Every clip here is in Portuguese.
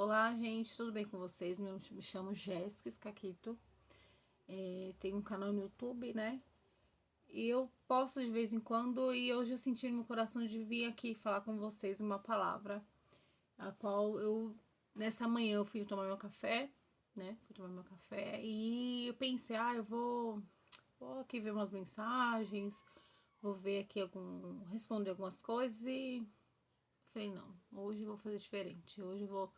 Olá, gente, tudo bem com vocês? Me chamo Jéssica Escaquito, tenho um canal no YouTube, né? E eu posto de vez em quando e hoje eu senti no meu coração de vir aqui falar com vocês uma palavra, a qual nessa manhã eu fui tomar meu café, né? Fui tomar meu café e eu pensei, vou aqui ver umas mensagens, vou ver aqui responder algumas coisas e falei, não, hoje eu vou fazer diferente, hoje eu vou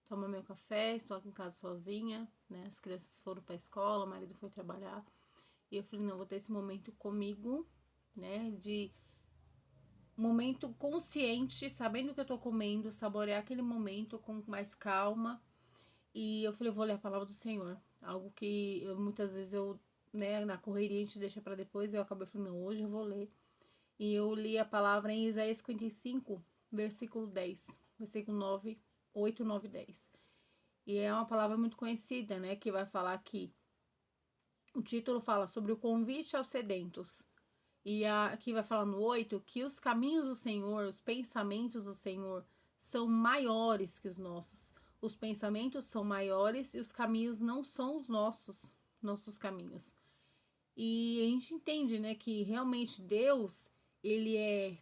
tomar meu café, estou aqui em casa sozinha, né? As crianças foram para a escola, o marido foi trabalhar. E eu falei, não, vou ter esse momento comigo, né? De momento consciente, sabendo o que eu tô comendo, saborear aquele momento com mais calma. E eu falei, eu vou ler a palavra do Senhor. Algo que muitas vezes né, na correria a gente deixa para depois. Eu acabei falando, não, hoje eu vou ler. E eu li a palavra em Isaías 55, versículo 10, versículo 9, 8, 9 e 10. E é uma palavra muito conhecida, né? Que vai falar aqui. O título fala sobre o convite aos sedentos. E aqui vai falar no 8 que os caminhos do Senhor, os pensamentos do Senhor são maiores que os nossos. Os pensamentos são maiores e os caminhos não são os nossos caminhos. E a gente entende, né, que realmente Deus,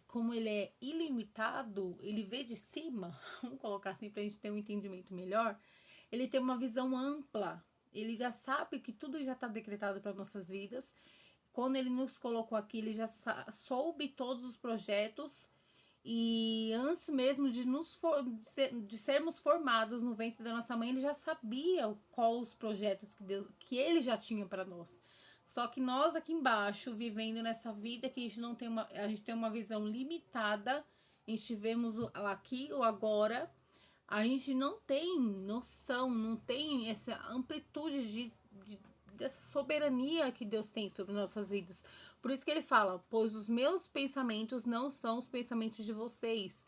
como ele é ilimitado, ele vê de cima, vamos colocar assim pra gente ter um entendimento melhor, ele tem uma visão ampla, ele já sabe que tudo já está decretado para nossas vidas. Quando ele nos colocou aqui, ele já soube todos os projetos e antes mesmo de sermos formados no ventre da nossa mãe, ele já sabia quais os projetos que ele já tinha para nós. Só que nós aqui embaixo, vivendo nessa vida que a gente não tem a gente tem uma visão limitada, a gente vemos aqui ou agora, a gente não tem noção, não tem essa amplitude dessa soberania que Deus tem sobre nossas vidas. Por isso que ele fala, pois os meus pensamentos não são os pensamentos de vocês,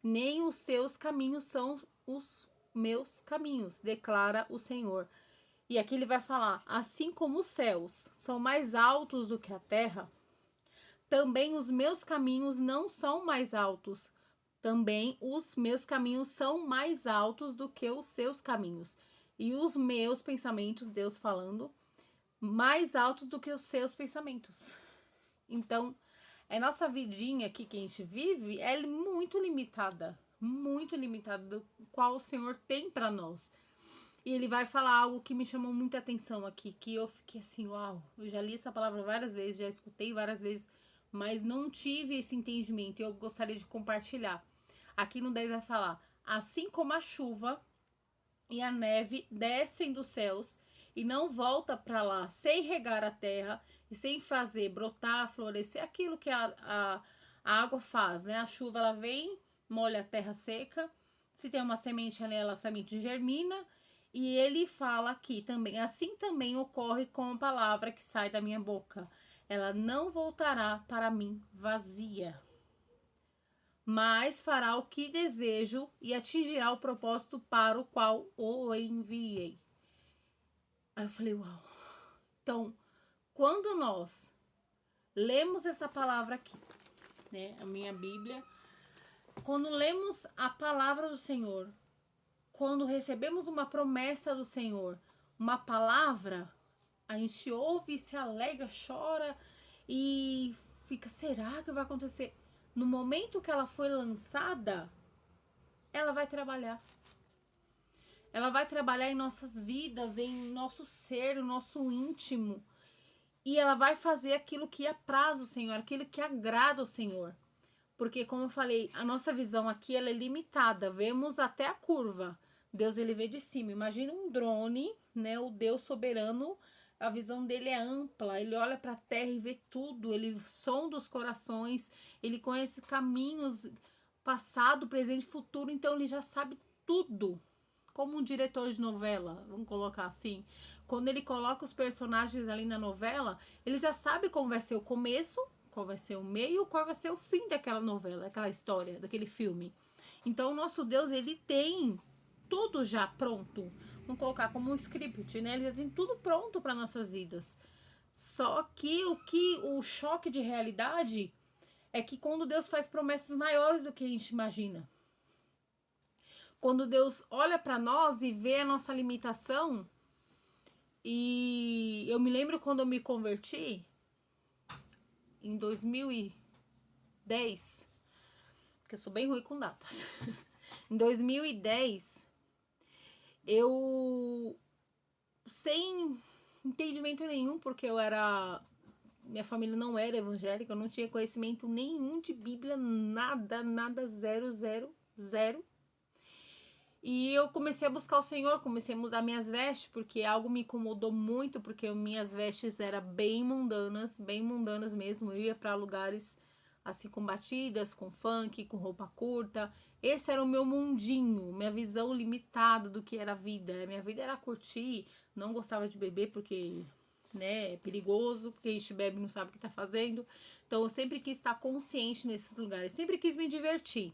nem os seus caminhos são os meus caminhos, declara o Senhor. E aqui ele vai falar, assim como os céus são mais altos do que a terra, também os meus caminhos não são mais altos. Também os meus caminhos são mais altos do que os seus caminhos. E os meus pensamentos, Deus falando, mais altos do que os seus pensamentos. Então, a nossa vidinha aqui que a gente vive é muito limitada do qual o Senhor tem para nós. E ele vai falar algo que me chamou muita atenção aqui, que eu fiquei assim, uau, eu já li essa palavra várias vezes, já escutei várias vezes, mas não tive esse entendimento e eu gostaria de compartilhar. Aqui no 10 vai falar, assim como a chuva e a neve descem dos céus e não volta para lá sem regar a terra e sem fazer brotar, florescer aquilo que a água faz, né? A chuva ela vem, molha a terra seca, se tem uma semente ali, a semente germina. E ele fala aqui também, assim também ocorre com a palavra que sai da minha boca. Ela não voltará para mim vazia, mas fará o que desejo e atingirá o propósito para o qual o enviei. Aí eu falei, uau. Então, quando nós lemos essa palavra aqui, né, a minha Bíblia, quando lemos a palavra do Senhor, quando recebemos uma promessa do Senhor, uma palavra, a gente ouve, se alegra, chora e fica, será que vai acontecer? No momento que ela foi lançada, ela vai trabalhar. Ela vai trabalhar em nossas vidas, em nosso ser, no nosso íntimo. E ela vai fazer aquilo que apraz o Senhor, aquilo que agrada o Senhor. Porque, como eu falei, a nossa visão aqui ela é limitada. Vemos até a curva. Deus ele vê de cima. Imagina um drone, né? O Deus soberano, a visão dele é ampla. Ele olha para a terra e vê tudo. Ele sonda os corações. Ele conhece caminhos passado, presente e futuro. Então ele já sabe tudo. Como um diretor de novela, vamos colocar assim. Quando ele coloca os personagens ali na novela, ele já sabe como vai ser o começo, qual vai ser o meio, qual vai ser o fim daquela novela, daquela história, daquele filme. Então, o nosso Deus, ele tem tudo já pronto. Vamos colocar como um script, né? Ele já tem tudo pronto para nossas vidas. Só que o choque de realidade é que quando Deus faz promessas maiores do que a gente imagina. quando Deus olha para nós e vê a nossa limitação. E eu me lembro quando eu me converti, em 2010, porque eu sou bem ruim com datas. Em 2010, eu, sem entendimento nenhum, porque minha família não era evangélica, eu não tinha conhecimento nenhum de Bíblia, nada, zero, zero, zero. E eu comecei a buscar o Senhor, comecei a mudar minhas vestes, porque algo me incomodou muito, porque minhas vestes eram bem mundanas mesmo. Eu ia para lugares assim combatidas, com funk, com roupa curta. Esse era o meu mundinho, minha visão limitada do que era a vida. Minha vida era curtir, não gostava de beber porque, né, é perigoso, porque a gente bebe e não sabe o que tá fazendo. Então eu sempre quis estar consciente nesses lugares, sempre quis me divertir.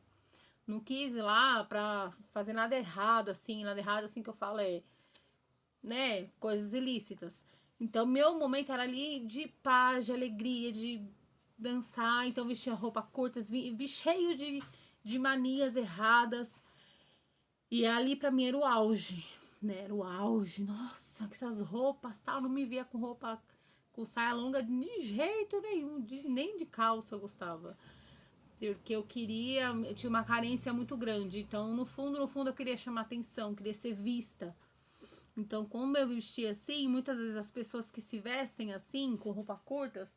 Não quis ir lá pra fazer nada errado assim que eu falo né, coisas ilícitas. Então, meu momento era ali de paz, de alegria, de dançar. Então, vestia roupa curta, vi cheio de manias erradas. E ali pra mim era o auge, né? Era o auge. Nossa, que essas roupas, tal. Não me via com roupa, com saia longa de jeito nenhum, nem de calça eu gostava. Porque eu tinha uma carência muito grande. Então, no fundo, eu queria chamar atenção, queria ser vista. Então, como eu vestia assim, muitas vezes as pessoas que se vestem assim, com roupas curtas,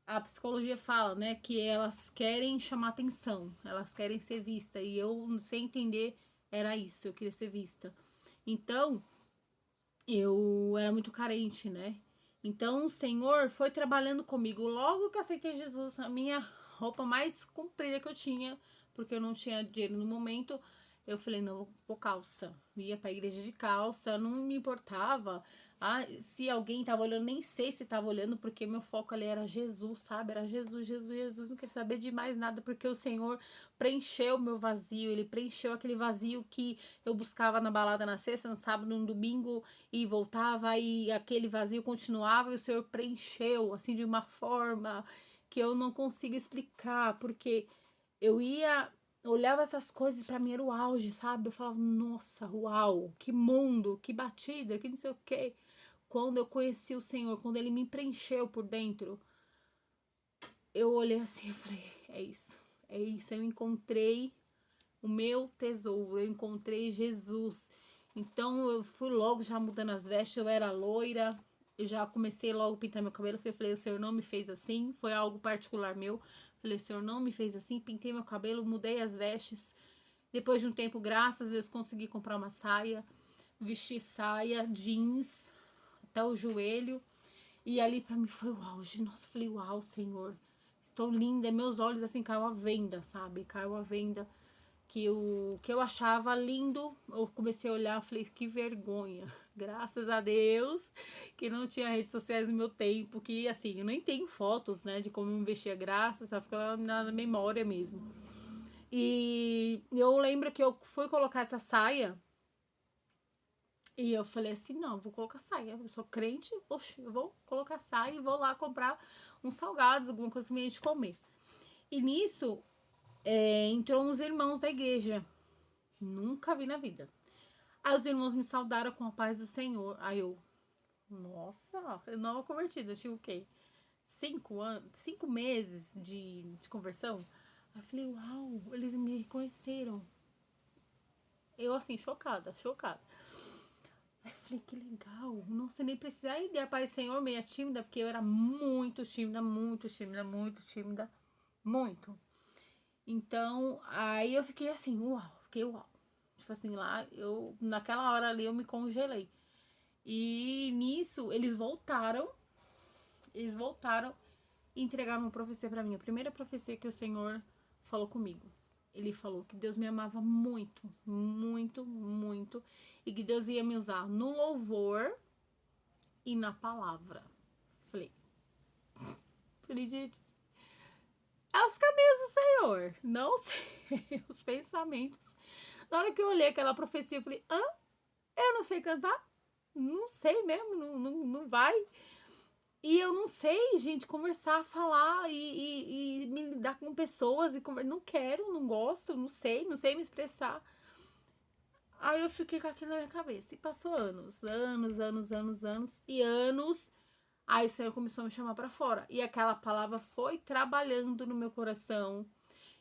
a psicologia fala, né, que elas querem chamar atenção, elas querem ser vista. E eu, sem entender, era isso, eu queria ser vista. Então, eu era muito carente, né? Então, o Senhor foi trabalhando comigo. Logo que eu aceitei Jesus, a minha roupa mais comprida que eu tinha, porque eu não tinha dinheiro no momento, eu falei, não, vou pôr calça. Ia pra igreja de calça, não me importava. Se alguém tava olhando, nem sei se tava olhando, porque meu foco ali era Jesus, sabe? Era Jesus, Jesus, Jesus. Não queria saber de mais nada, porque o Senhor preencheu o meu vazio. Ele preencheu aquele vazio que eu buscava na balada na sexta, no sábado, no domingo, e voltava, e aquele vazio continuava, e o Senhor preencheu, assim, de uma forma que eu não consigo explicar, porque eu olhava essas coisas, pra mim era o auge, sabe? Eu falava, nossa, uau, que mundo, que batida, que não sei o quê. Quando eu conheci o Senhor, quando Ele me preencheu por dentro, eu olhei assim e falei, é isso, eu encontrei o meu tesouro, eu encontrei Jesus. Então eu fui logo já mudando as vestes, eu era loira, eu já comecei logo a pintar meu cabelo, porque eu falei, o Senhor não me fez assim, foi algo particular meu. Falei, o Senhor não me fez assim, pintei meu cabelo, mudei as vestes. Depois de um tempo, graças a Deus, consegui comprar uma saia, vestir saia, jeans, até o joelho. E ali pra mim foi o auge. Nossa, falei, uau, Senhor, estou linda. E meus olhos assim caiu a venda, sabe? Caiu a venda que eu achava lindo. Eu comecei a olhar, falei, que vergonha. Graças a Deus que não tinha redes sociais no meu tempo, que assim, eu nem tenho fotos, né, de como eu me vestia, graças, só fica na memória mesmo. E eu lembro que eu fui colocar essa saia e eu falei assim, não, vou colocar saia, eu sou crente, oxe, eu vou colocar saia e vou lá comprar uns salgados, alguma coisa pra gente comer. E nisso, entrou uns irmãos da igreja, nunca vi na vida. Aí os irmãos me saudaram com a paz do Senhor. Aí eu, nossa, eu nova convertida, eu tinha o quê? 5 meses de conversão. Aí eu falei, uau, eles me reconheceram. Eu assim, chocada. Aí eu falei, que legal. Nossa, nem precisava ir de paz do Senhor, meia tímida, porque eu era muito tímida. Muito. Então, aí eu fiquei assim, uau. Tipo assim, naquela hora ali eu me congelei. E nisso, eles voltaram e entregaram uma profecia pra mim. A primeira profecia que o Senhor falou comigo. Ele falou que Deus me amava muito, muito, muito. E que Deus ia me usar no louvor e na palavra. Falei, gente, é os caminhos do Senhor. Não sei os pensamentos. Na hora que eu olhei aquela profecia, eu falei, eu não sei cantar? Não sei mesmo, não vai. E eu não sei, gente, conversar, falar e me lidar com pessoas. Não quero, não gosto, não sei me expressar. Aí eu fiquei com aquilo na minha cabeça. E passou anos. Aí o Senhor começou a me chamar pra fora. E aquela palavra foi trabalhando no meu coração.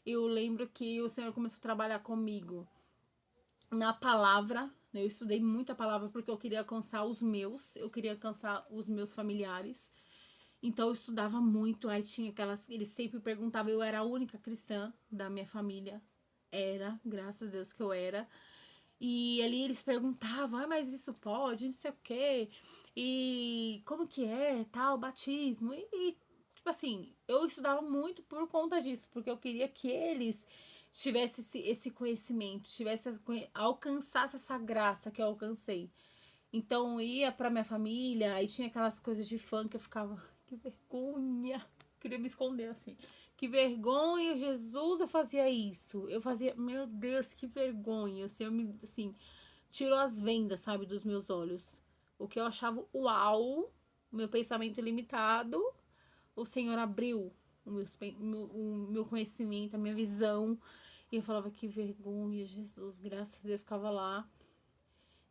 Eu lembro que o Senhor começou a trabalhar comigo na palavra. Eu estudei muita palavra porque eu queria alcançar eu queria alcançar os meus familiares. Então eu estudava muito. Aí tinha aquelas. Eles sempre perguntavam, eu era a única cristã da minha família. Era, graças a Deus que eu era. E ali eles perguntavam, mas isso pode, não sei o quê. E como que é, tal, batismo. Tipo assim, eu estudava muito por conta disso, porque eu queria que eles tivessem esse conhecimento, alcançasse essa graça que eu alcancei. Então ia pra minha família, aí tinha aquelas coisas de funk, eu ficava, que vergonha. Queria me esconder assim. Que vergonha, Jesus, eu fazia isso. Eu fazia, meu Deus, que vergonha. O Senhor me, assim, tirou as vendas, sabe, dos meus olhos. O que eu achava uau, meu pensamento limitado, o Senhor abriu o meu conhecimento, a minha visão. E eu falava, que vergonha, Jesus, graças a Deus, eu ficava lá.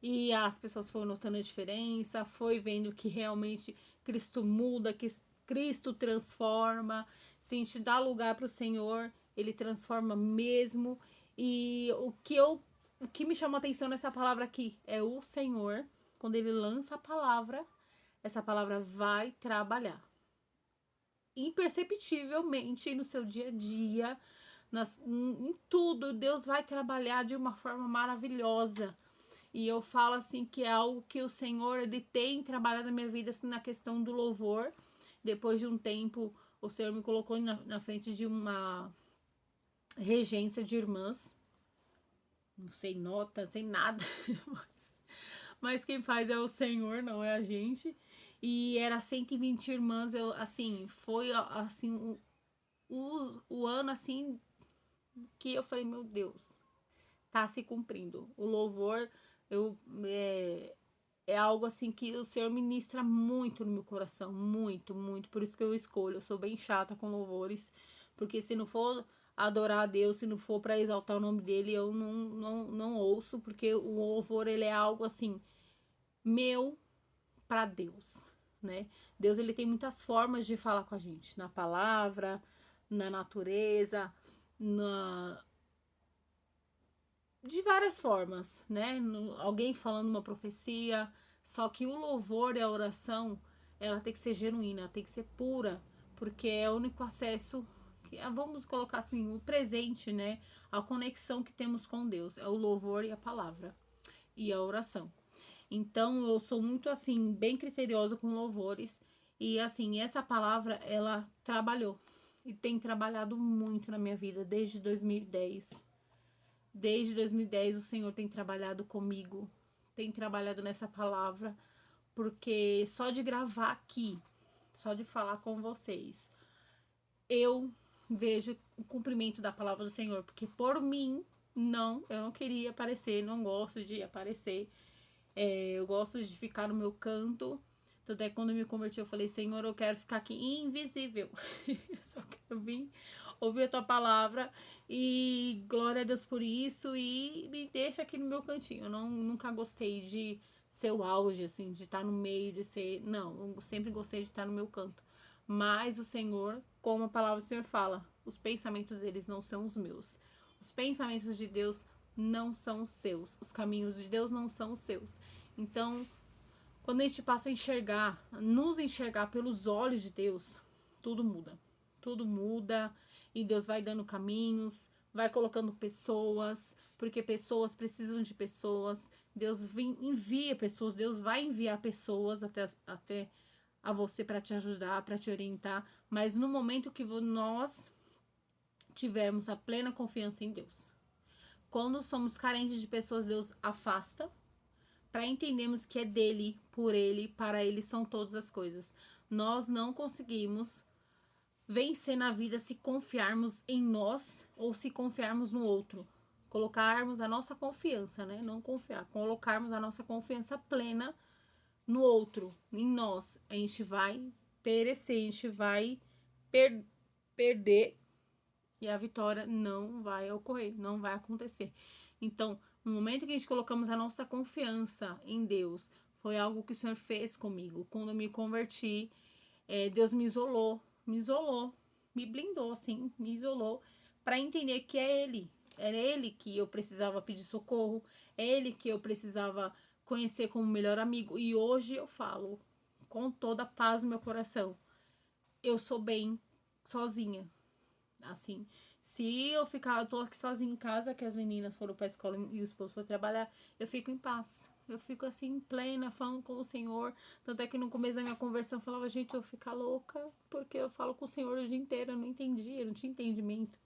E as pessoas foram notando a diferença, foi vendo que realmente Cristo muda, que Cristo transforma. Se a gente dá lugar para o Senhor, Ele transforma mesmo. E o que me chamou a atenção nessa palavra aqui é o Senhor, quando Ele lança a palavra, essa palavra vai trabalhar. Imperceptivelmente no seu dia a dia, em tudo, Deus vai trabalhar de uma forma maravilhosa. E eu falo assim que é algo que o Senhor ele tem trabalhado na minha vida assim, na questão do louvor. Depois de um tempo, o Senhor me colocou na frente de uma regência de irmãs. Não sei nota, sem nada. Mas quem faz é o Senhor, não é a gente. E era 120 irmãs. Eu, assim, foi assim o ano assim que eu falei, meu Deus, tá se cumprindo. O louvor, é algo assim que o Senhor ministra muito no meu coração, muito, muito. Por isso que eu escolho. Eu sou bem chata com louvores, porque se não for adorar a Deus, se não for para exaltar o nome dele, eu não ouço, porque o louvor ele é algo assim meu para Deus, né? Deus ele tem muitas formas de falar com a gente, na palavra, na natureza, de várias formas, né? Alguém falando uma profecia, só que o louvor e a oração, ela tem que ser genuína, tem que ser pura, porque é o único acesso, vamos colocar assim, o presente, né? A conexão que temos com Deus, é o louvor e a palavra, e a oração. Então, eu sou muito, assim, bem criteriosa com louvores, e assim, essa palavra, ela trabalhou, e tem trabalhado muito na minha vida, desde 2010. Desde 2010 o Senhor tem trabalhado comigo, tem trabalhado nessa palavra, porque só de gravar aqui, só de falar com vocês, eu vejo o cumprimento da palavra do Senhor, porque por mim, eu não queria aparecer, não gosto de aparecer, eu gosto de ficar no meu canto. Tanto é que quando eu me converti, eu falei, Senhor, eu quero ficar aqui invisível. Eu só quero vir ouvir a tua palavra. E glória a Deus por isso. E me deixa aqui no meu cantinho. Eu nunca gostei de ser o auge, assim, de estar no meio, de ser. Não, eu sempre gostei de estar no meu canto. Mas o Senhor, como a palavra do Senhor fala, os pensamentos deles não são os meus. Os pensamentos de Deus não são os seus. Os caminhos de Deus não são os seus. Então, quando a gente passa a nos enxergar pelos olhos de Deus, tudo muda. Tudo muda e Deus vai dando caminhos, vai colocando pessoas, porque pessoas precisam de pessoas. Deus envia pessoas, Deus vai enviar pessoas até a você para te ajudar, para te orientar. Mas no momento que nós tivermos a plena confiança em Deus. Quando somos carentes de pessoas, Deus afasta para entendermos que é dele, por ele, para ele são todas as coisas. Nós não conseguimos vencer na vida se confiarmos em nós ou se confiarmos no outro. Colocarmos a nossa confiança, né? Não confiar, colocarmos a nossa confiança plena no outro, em nós. A gente vai perecer, a gente vai perder e a vitória não vai ocorrer, não vai acontecer. Então, No momento que a gente colocamos a nossa confiança em Deus, foi algo que o Senhor fez comigo. Quando eu me converti, Deus me isolou, me blindou, assim, me isolou, para entender que era Ele que eu precisava pedir socorro, é Ele que eu precisava conhecer como melhor amigo. E hoje eu falo, com toda a paz no meu coração, eu sou bem sozinha, assim. Se eu tô aqui sozinha em casa, que as meninas foram pra escola e o esposo foi trabalhar, eu fico em paz. Eu fico assim, plena, falando com o Senhor. Tanto é que no começo da minha conversão eu falava, gente, eu vou ficar louca, porque eu falo com o Senhor o dia inteiro, eu não entendia, eu não tinha entendimento.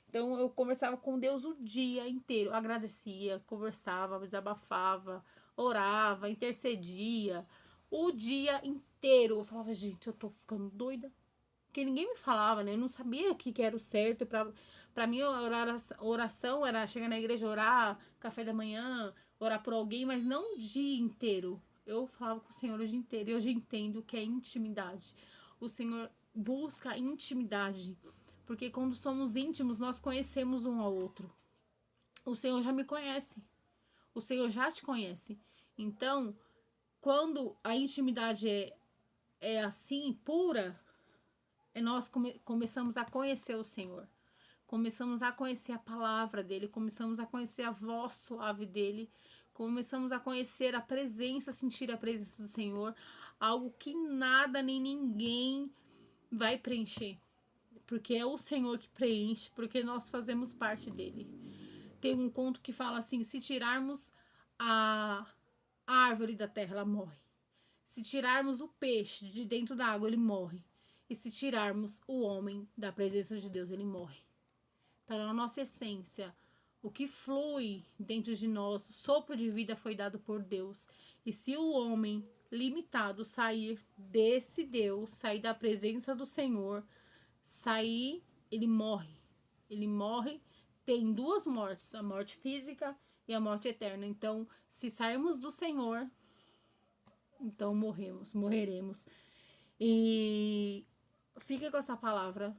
Então eu conversava com Deus o dia inteiro, agradecia, conversava, desabafava, orava, intercedia, o dia inteiro. Eu falava, gente, eu tô ficando doida. Porque ninguém me falava, né? Eu não sabia o que era o certo. Pra mim, oração era chegar na igreja, orar, café da manhã, orar por alguém, mas não o dia inteiro. Eu falava com o Senhor o dia inteiro e hoje entendo que é intimidade. O Senhor busca intimidade. Porque quando somos íntimos, nós conhecemos um ao outro. O Senhor já me conhece. O Senhor já te conhece. Então, quando a intimidade é assim, pura, nós começamos a conhecer o Senhor. Começamos a conhecer a palavra dele, começamos a conhecer a voz suave dele, começamos a conhecer a presença, sentir a presença do Senhor, algo que nada nem ninguém vai preencher, porque é o Senhor que preenche, porque nós fazemos parte dele. Tem um conto que fala assim: se tirarmos a árvore da terra, ela morre. Se tirarmos o peixe de dentro da água, ele morre. E se tirarmos o homem da presença de Deus, ele morre. Então, a nossa essência, o que flui dentro de nós, o sopro de vida foi dado por Deus. E se o homem limitado sair desse Deus, sair da presença do Senhor, sair, ele morre. Ele morre, tem duas mortes, a morte física e a morte eterna. Então, se sairmos do Senhor, então morreremos. E fique com essa palavra.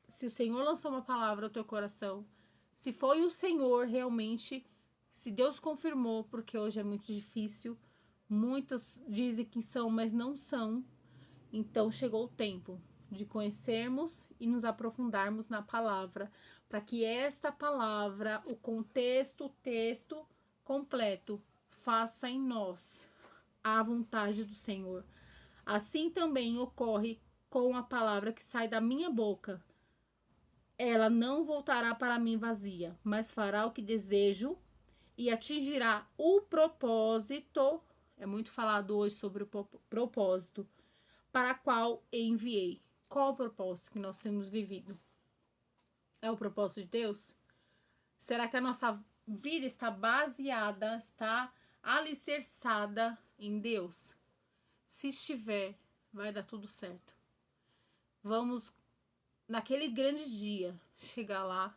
Se o Senhor lançou uma palavra ao teu coração, se foi o Senhor realmente, se Deus confirmou, porque hoje é muito difícil, muitas dizem que são, mas não são, então chegou o tempo de conhecermos e nos aprofundarmos na palavra, para que esta palavra, o contexto, o texto completo, faça em nós a vontade do Senhor. Assim também ocorre com a palavra que sai da minha boca. Ela não voltará para mim vazia, mas fará o que desejo e atingirá o propósito. É muito falado hoje sobre o propósito para qual enviei. Qual o propósito que nós temos vivido? É o propósito de Deus? Será que a nossa vida está baseada, está alicerçada em Deus? Se estiver, vai dar tudo certo. Vamos, naquele grande dia, chegar lá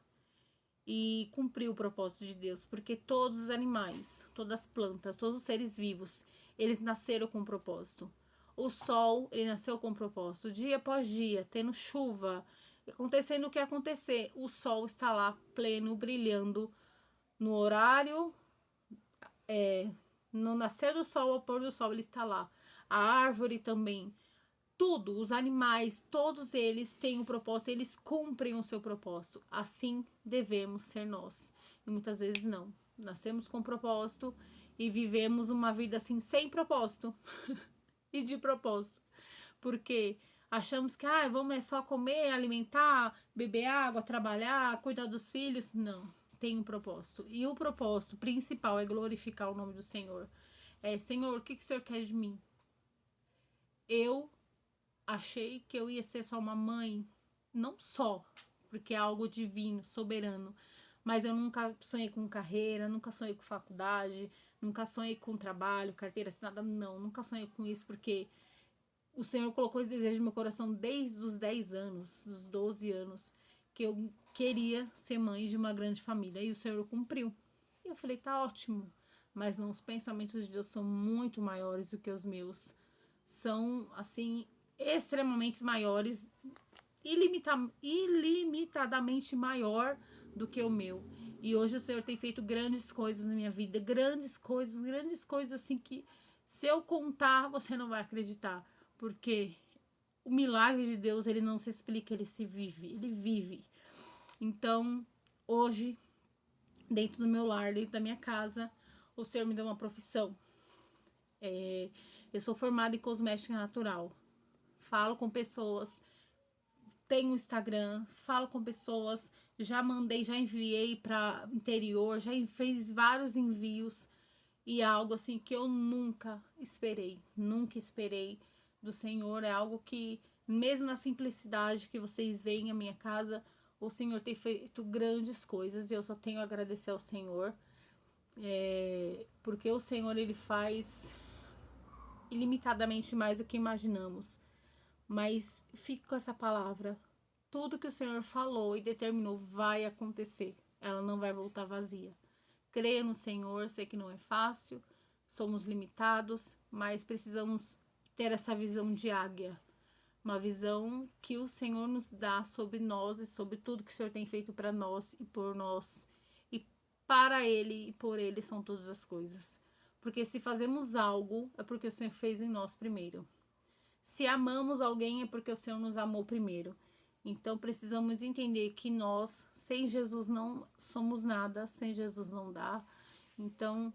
e cumprir o propósito de Deus, porque todos os animais, todas as plantas, todos os seres vivos, eles nasceram com um propósito. O sol, ele nasceu com um propósito. Dia após dia, tendo chuva, acontecendo o que acontecer, o sol está lá pleno, brilhando no horário, no nascer do sol ao pôr do sol, ele está lá. A árvore também, tudo, os animais, todos eles têm um propósito, eles cumprem o seu propósito. Assim devemos ser nós. E muitas vezes não. Nascemos com propósito e vivemos uma vida assim sem propósito e de propósito. Porque achamos que vamos só comer, alimentar, beber água, trabalhar, cuidar dos filhos. Não, tem um propósito. E o propósito principal é glorificar o nome do Senhor. Senhor, o que o Senhor quer de mim? Eu achei que eu ia ser só uma mãe, não só, porque é algo divino, soberano, mas eu nunca sonhei com carreira, nunca sonhei com faculdade, nunca sonhei com trabalho, carteira assinada, não, nunca sonhei com isso, porque o Senhor colocou esse desejo no meu coração desde os 10 anos, dos 12 anos, que eu queria ser mãe de uma grande família, e o Senhor cumpriu. E eu falei, tá ótimo, mas não, os pensamentos de Deus são muito maiores do que os meus, são, assim, extremamente maiores, ilimitadamente maior do que o meu. E hoje o Senhor tem feito grandes coisas na minha vida, grandes coisas assim que se eu contar, você não vai acreditar. Porque o milagre de Deus, ele não se explica, ele se vive, ele vive. Então, hoje, dentro do meu lar, dentro da minha casa, o Senhor me deu uma profissão. Eu sou formada em cosmética natural. Falo com pessoas, tenho Instagram, falo com pessoas, já mandei, já enviei para interior, já fiz vários envios e é algo assim que eu nunca esperei do Senhor. É algo que, mesmo na simplicidade que vocês veem a minha casa, o Senhor tem feito grandes coisas e eu só tenho a agradecer ao Senhor, porque o Senhor ele faz ilimitadamente mais do que imaginamos. Mas fique com essa palavra. Tudo que o Senhor falou e determinou vai acontecer. Ela não vai voltar vazia. Creia no Senhor, sei que não é fácil, somos limitados, mas precisamos ter essa visão de águia. Uma visão que o Senhor nos dá sobre nós e sobre tudo que o Senhor tem feito para nós e por nós. E para Ele e por Ele são todas as coisas. Porque se fazemos algo, é porque o Senhor fez em nós primeiro. Se amamos alguém, é porque o Senhor nos amou primeiro. Então precisamos entender que nós, sem Jesus, não somos nada, sem Jesus não dá. Então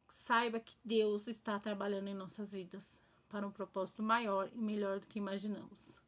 saiba que Deus está trabalhando em nossas vidas para um propósito maior e melhor do que imaginamos.